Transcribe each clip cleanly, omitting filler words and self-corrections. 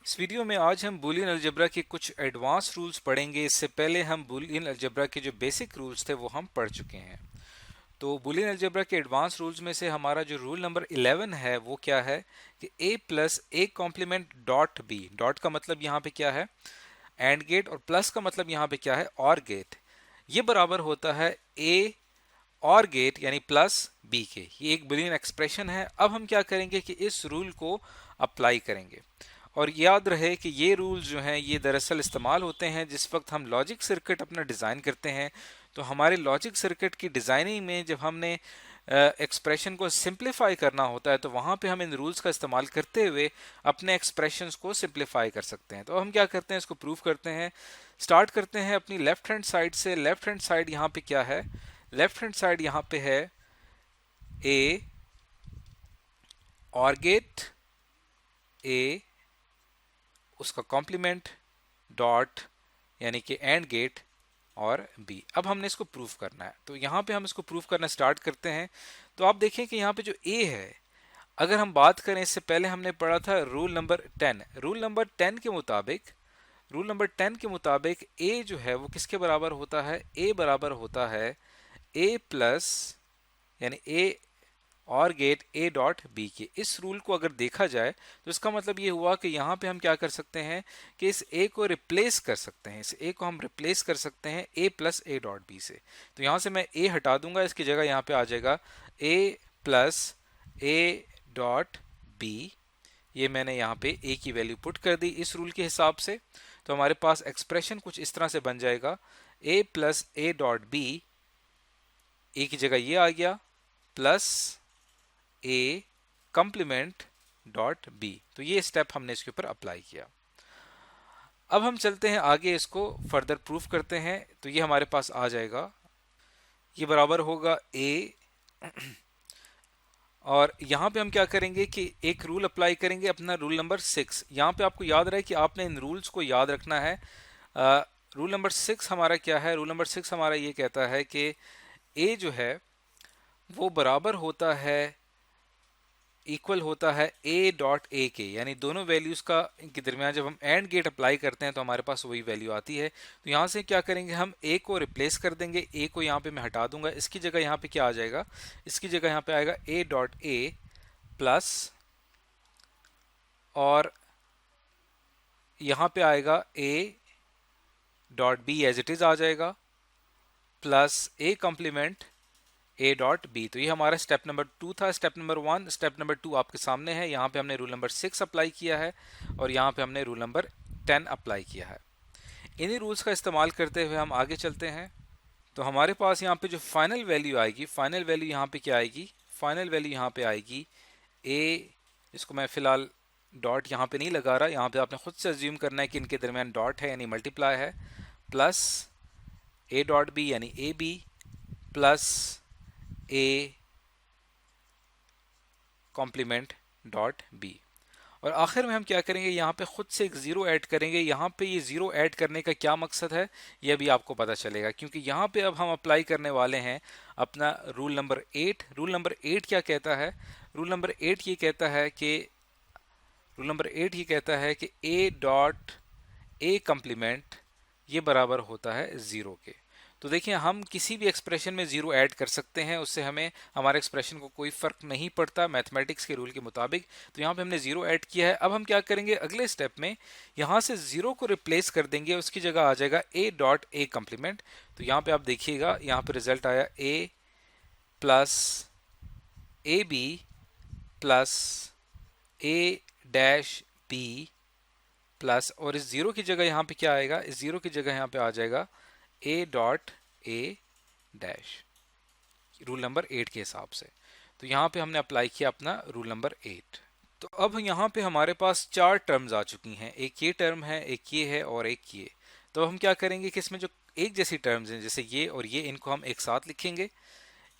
इस वीडियो में आज हम बूलियन अलजेब्रा के कुछ एडवांस रूल्स पढ़ेंगे। इससे पहले हम बूलियन अलजेब्रा के जो बेसिक रूल्स थे वो हम पढ़ चुके हैं। तो बूलियन अलजेब्रा के एडवांस रूल्स में से हमारा जो रूल नंबर 11 है वो क्या है कि a plus A complement dot B. Dot का मतलब यहाँ पे क्या है, एंड गेट, और प्लस का मतलब यहाँ पे क्या है, और गेट। ये बराबर होता है a और गेट यानी प्लस बी के। ये एक बुलियन एक्सप्रेशन है। अब हम क्या करेंगे कि इस रूल को अप्लाई करेंगे। और याद रहे कि ये रूल्स जो हैं ये दरअसल इस्तेमाल होते हैं जिस वक्त हम लॉजिक सर्किट अपना डिज़ाइन करते हैं। तो हमारे लॉजिक सर्किट की डिज़ाइनिंग में जब हमने एक्सप्रेशन को सिंप्लीफाई करना होता है तो वहाँ पे हम इन रूल्स का इस्तेमाल करते हुए अपने एक्सप्रेशंस को सिंप्लीफाई कर सकते हैं। तो हम क्या करते हैं, इसको प्रूव करते हैं। स्टार्ट करते हैं अपनी लेफ्ट हैंड साइड से। लेफ्ट हैंड साइड यहाँ पे क्या है, लेफ्ट हैंड साइड यहाँ पे है ए और गेट, ए उसका कॉम्प्लीमेंट डॉट यानी कि एंड गेट और बी। अब हमने इसको प्रूफ करना है तो यहाँ पे हम इसको प्रूफ करना स्टार्ट करते हैं। तो आप देखें कि यहाँ पे जो ए है, अगर हम बात करें, इससे पहले हमने पढ़ा था रूल नंबर 10। रूल नंबर 10 के मुताबिक, रूल नंबर 10 के मुताबिक ए जो है वो किसके बराबर होता है, ए बराबर होता है ए प्लस यानी ए और गेट ए डॉट बी के। इस रूल को अगर देखा जाए तो इसका मतलब ये हुआ कि यहाँ पे हम क्या कर सकते हैं कि इस ए को रिप्लेस कर सकते हैं। इस ए को हम रिप्लेस कर सकते हैं ए प्लस ए डॉट बी से। तो यहाँ से मैं ए हटा दूंगा, इसकी जगह यहाँ पे आ जाएगा A plus A dot B. ये मैंने यहाँ पे ए की वैल्यू पुट कर दी इस रूल के हिसाब से। तो हमारे पास एक्सप्रेशन कुछ इस तरह से बन जाएगा, A plus A dot B, A की जगह ये आ गया, plus A complement dot B. तो ये स्टेप हमने इसके ऊपर अप्लाई किया। अब हम चलते हैं आगे, इसको फर्दर प्रूफ करते हैं। तो ये हमारे पास आ जाएगा, ये बराबर होगा ए और यहां पे हम क्या करेंगे कि एक रूल अप्लाई करेंगे, अपना रूल नंबर 6। यहां पे आपको याद रहे कि आपने इन रूल्स को याद रखना है। रूल नंबर 6 हमारा क्या है, रूल नंबर 6 हमारा ये कहता है कि ए जो है वो बराबर होता है, इक्वल होता है ए डॉट ए के, यानी दोनों वैल्यूज का के दरमियान जब हम एंड गेट अप्लाई करते हैं तो हमारे पास वही वैल्यू आती है। तो यहाँ से क्या करेंगे, हम ए को रिप्लेस कर देंगे। ए को यहाँ पे मैं हटा दूंगा, इसकी जगह यहाँ पे क्या आ जाएगा, इसकी जगह यहाँ पे आएगा ए डॉट ए प्लस, और यहाँ पे आएगा A dot B as it is आ जाएगा, plus A complement A dot B. तो ये हमारा स्टेप नंबर 2 था। स्टेप नंबर 1, स्टेप नंबर 2 आपके सामने है। यहाँ पे हमने रूल नंबर 6 अप्लाई किया है और यहाँ पे हमने रूल नंबर 10 अप्लाई किया है। इन्हीं रूल्स का इस्तेमाल करते हुए हम आगे चलते हैं। तो हमारे पास यहाँ पे जो फाइनल वैल्यू आएगी, फाइनल वैल्यू यहाँ पे क्या आएगी, फाइनल वैल्यू यहाँ पे आएगी ए, इसको मैं फिलहाल डॉट यहाँ पे नहीं लगा रहा, यहाँ पे आपने खुद से अज्यूम करना है कि इनके दरमियान डॉट है यानी मल्टीप्लाई है, प्लस ए डॉट बी यानी A B, plus A complement dot B. और आखिर में हम क्या करेंगे, यहाँ पे खुद से एक जीरो ऐड करेंगे। यहाँ पे ये जीरो ऐड करने का क्या मकसद है ये भी आपको पता चलेगा, क्योंकि यहाँ पे अब हम अप्लाई करने वाले हैं अपना रूल नंबर 8। रूल नंबर 8 क्या कहता है, रूल नंबर 8 ये कहता है कि, रूल नंबर 8 ये कहता है कि ए डॉट ए कॉम्प्लीमेंट ये बराबर होता है जीरो के। तो देखिए, हम किसी भी एक्सप्रेशन में जीरो ऐड कर सकते हैं, उससे हमें हमारे एक्सप्रेशन को कोई फर्क नहीं पड़ता मैथमेटिक्स के रूल के मुताबिक। तो यहाँ पे हमने जीरो ऐड किया है। अब हम क्या करेंगे, अगले स्टेप में यहाँ से जीरो को रिप्लेस कर देंगे, उसकी जगह आ जाएगा ए डॉट ए कॉम्प्लीमेंट। तो यहाँ पे आप देखिएगा, यहाँ पे रिजल्ट आया A plus A B plus A dash B plus, और इस जीरो की जगह यहाँ पे क्या आएगा, इस जीरो की जगह यहाँ पे आ जाएगा ए dot A dash, rule number 8 के हिसाब से। तो यहाँ पे हमने अप्लाई किया अपना रूल नंबर 8। तो अब यहाँ पे हमारे पास 4 टर्म्स आ चुकी हैं, एक ये टर्म है, एक ये है और एक ये। तो हम क्या करेंगे कि इसमें जो एक जैसी टर्म्स हैं जैसे ये और ये, इनको हम एक साथ लिखेंगे।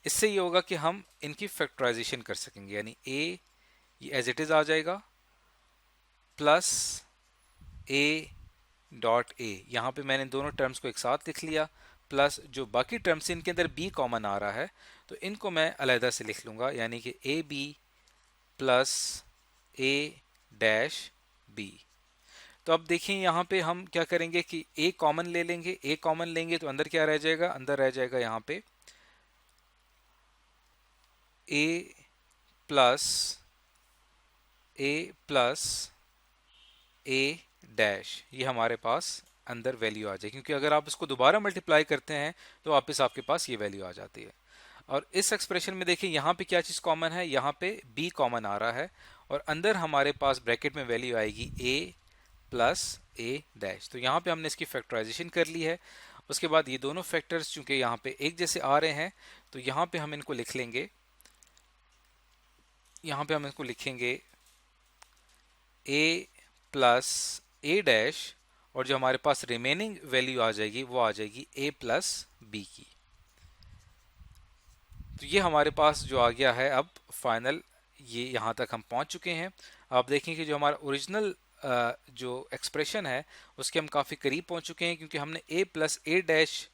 इससे ये होगा कि हम इनकी फैक्टराइजेशन कर सकेंगे, यानी ए ये एज इट इज आ जाएगा, प्लस ए डॉट ए, यहाँ पे मैंने दोनों टर्म्स को एक साथ लिख लिया, प्लस जो बाकी टर्म्स इनके अंदर बी कॉमन आ रहा है तो इनको मैं अलहदा से लिख लूँगा, यानी कि A B plus A dash B. तो अब देखिए यहाँ पे हम क्या करेंगे कि ए कॉमन ले लेंगे, ए कॉमन लेंगे तो अंदर क्या रह जाएगा, अंदर रह जाएगा यहाँ पे ए प्लस ए डैश, ये हमारे पास अंदर वैल्यू आ जाए, क्योंकि अगर आप इसको दोबारा मल्टीप्लाई करते हैं तो वापस आपके पास ये वैल्यू आ जाती है। और इस एक्सप्रेशन में देखिए यहाँ पे क्या चीज़ कॉमन है, यहाँ पे b कॉमन आ रहा है और अंदर हमारे पास ब्रैकेट में वैल्यू आएगी a प्लस ए डैश। तो यहाँ पे हमने इसकी फैक्टराइजेशन कर ली है। उसके बाद ये दोनों फैक्टर्स चूंकि यहाँ पे एक जैसे आ रहे हैं तो यहाँ पे हम इनको लिख लेंगे, यहाँ पे हम इसको लिखेंगे a प्लस ए डैश और जो हमारे पास रिमेनिंग वैल्यू आ जाएगी वो आ जाएगी a प्लस बी की। तो ये हमारे पास जो आ गया है अब फाइनल, ये यहाँ तक हम पहुँच चुके हैं। आप देखें कि जो हमारा ओरिजिनल जो एक्सप्रेशन है उसके हम काफ़ी करीब पहुँच चुके हैं, क्योंकि हमने a plus A dash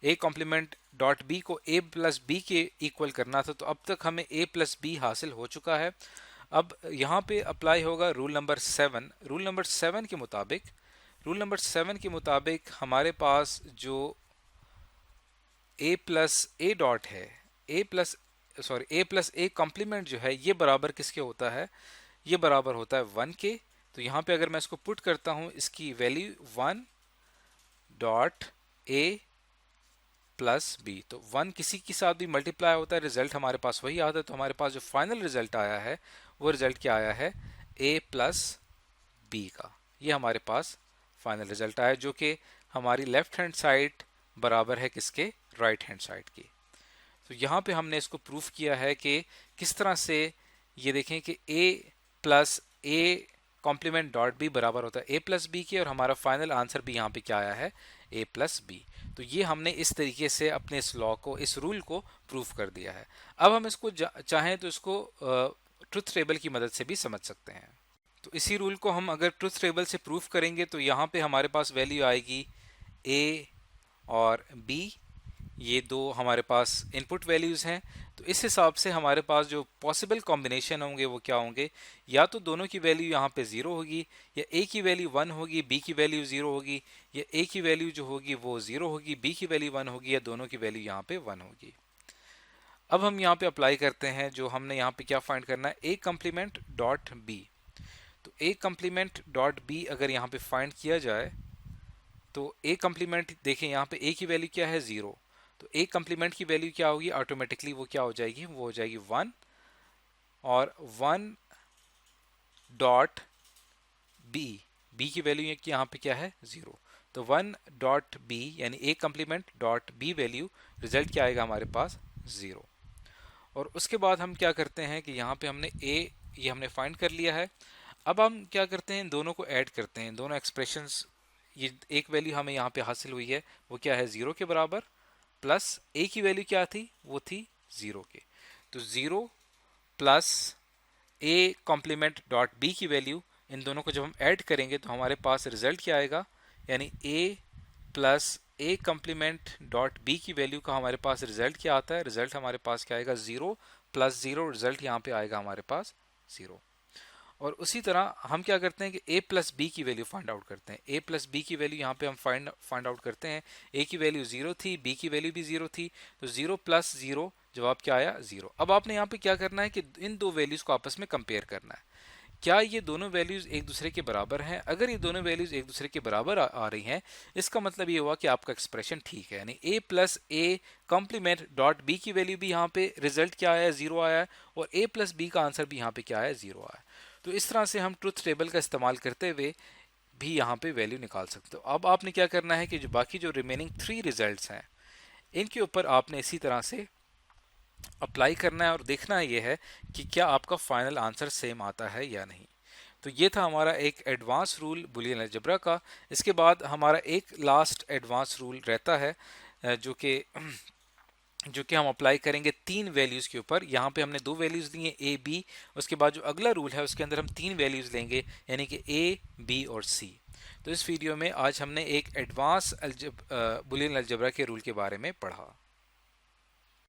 A complement dot B को a प्लस बी के इक्वल करना था, तो अब तक हमें a प्लस बी हासिल हो चुका है। अब यहाँ पे अप्लाई होगा रूल नंबर 7। रूल नंबर 7 के मुताबिक हमारे पास जो a प्लस ए डॉट है, ए प्लस ए कॉम्प्लीमेंट जो है ये बराबर किसके होता है, ये बराबर होता है 1 के। तो यहाँ पे अगर मैं इसको पुट करता हूँ, इसकी value 1 dot A plus B, तो 1 किसी के साथ भी मल्टीप्लाई होता है, रिजल्ट हमारे पास वही आता है। तो हमारे पास जो फाइनल रिजल्ट आया है वो रिजल्ट क्या आया है, a प्लस बी का। ये हमारे पास फाइनल रिजल्ट आया जो कि हमारी लेफ्ट हैंड साइड बराबर है किसके, राइट हैंड साइड की। तो यहाँ पे हमने इसको प्रूफ किया है कि किस तरह से, ये देखें कि a plus A complement dot B बराबर होता है a प्लस बी के, और हमारा फाइनल आंसर भी यहाँ पे क्या आया है, a प्लस बी। तो ये हमने इस तरीके से अपने इस लॉ को, इस रूल को प्रूफ कर दिया है। अब हम इसको चाहें तो इसको ट्रुथ टेबल की मदद से भी समझ सकते हैं। तो इसी रूल को हम अगर ट्रुथ टेबल से प्रूफ करेंगे तो यहाँ पे हमारे पास वैल्यू आएगी a और b, ये दो हमारे पास इनपुट वैल्यूज़ हैं। तो इस हिसाब से हमारे पास जो पॉसिबल कॉम्बिनेशन होंगे वो क्या होंगे, या तो दोनों की वैल्यू यहाँ पे 0 होगी, या a की वैल्यू 1 होगी, b की वैल्यू 0 होगी, या a की वैल्यू जो होगी वो 0 होगी, b की वैल्यू 1 होगी, या दोनों की वैल्यू यहाँ पे 1 होगी। अब हम यहाँ पे अप्लाई करते हैं, जो हमने यहाँ पे क्या फाइंड करना है, a कम्प्लीमेंट डॉट b। तो a कम्प्लीमेंट डॉट b अगर यहाँ पे फाइंड किया जाए तो a कम्प्लीमेंट देखें, यहाँ पे a की वैल्यू क्या है, 0। तो a कम्प्लीमेंट की वैल्यू क्या होगी, ऑटोमेटिकली वो क्या हो जाएगी, वो हो जाएगी 1, और 1 डॉट b की वैल्यू यहाँ पे क्या है, 0। तो 1 डॉट b यानी a complement dot b value, result क्या आएगा हमारे पास, 0। और उसके बाद हम क्या करते हैं कि यहाँ पे हमने a ये हमने फाइंड कर लिया है। अब हम क्या करते हैं, दोनों को ऐड करते हैं, दोनों एक्सप्रेशंस, ये एक वैल्यू हमें यहाँ पे हासिल हुई है वो क्या है, 0 के बराबर, प्लस a की वैल्यू क्या थी, वो थी 0 के। तो 0 plus a complement dot b की वैल्यू, इन दोनों को जब हम ऐड करेंगे तो हमारे पास रिजल्ट क्या आएगा, यानी a plus a complement dot b की वैल्यू का हमारे पास रिजल्ट क्या आता है, रिजल्ट हमारे पास क्या आएगा, 0 प्लस 0, रिजल्ट यहाँ पे आएगा हमारे पास 0। और उसी तरह हम क्या करते हैं कि a प्लस बी की वैल्यू फाइंड आउट करते हैं। a प्लस बी की वैल्यू यहाँ पे हम फाइंड आउट करते हैं। a की वैल्यू 0 थी, b की वैल्यू भी 0 थी, तो 0 प्लस 0 जवाब क्या आया, 0। अब आपने यहाँ पे क्या करना है कि इन दो वैल्यूज को आपस में कंपेयर करना है, क्या ये दोनों वैल्यूज एक दूसरे के बराबर हैं। अगर ये दोनों वैल्यूज एक दूसरे के बराबर आ रही हैं, इसका मतलब ये हुआ कि आपका एक्सप्रेशन ठीक है, यानी a plus A complement dot B की वैल्यू भी यहाँ पे रिजल्ट क्या आया, 0 आया है, और a प्लस बी का आंसर भी यहाँ पे क्या आया, 0 आया। तो इस तरह से हम ट्रुथ टेबल का इस्तेमाल करते हुए भी यहाँ पे वैल्यू निकाल सकते हो। अब आपने क्या करना है कि जो बाकी जो रिमेनिंग 3 रिजल्ट्स हैं इनके ऊपर आपने इसी तरह से अप्लाई करना है और देखना ये है कि क्या आपका फाइनल आंसर सेम आता है या नहीं। तो ये था हमारा एक एडवांस रूल बुलियन अलजेब्रा का। इसके बाद हमारा एक लास्ट एडवांस रूल रहता है जो कि हम अप्लाई करेंगे 3 वैल्यूज़ के ऊपर। यहाँ पे हमने 2 वैल्यूज़ दी हैं a b, उसके बाद जो अगला रूल है उसके अंदर हम 3 वैल्यूज़ लेंगे, यानी कि a b और c। तो इस वीडियो में आज हमने एक एडवांस बुलियन अलजेब्रा के रूल के बारे में पढ़ा।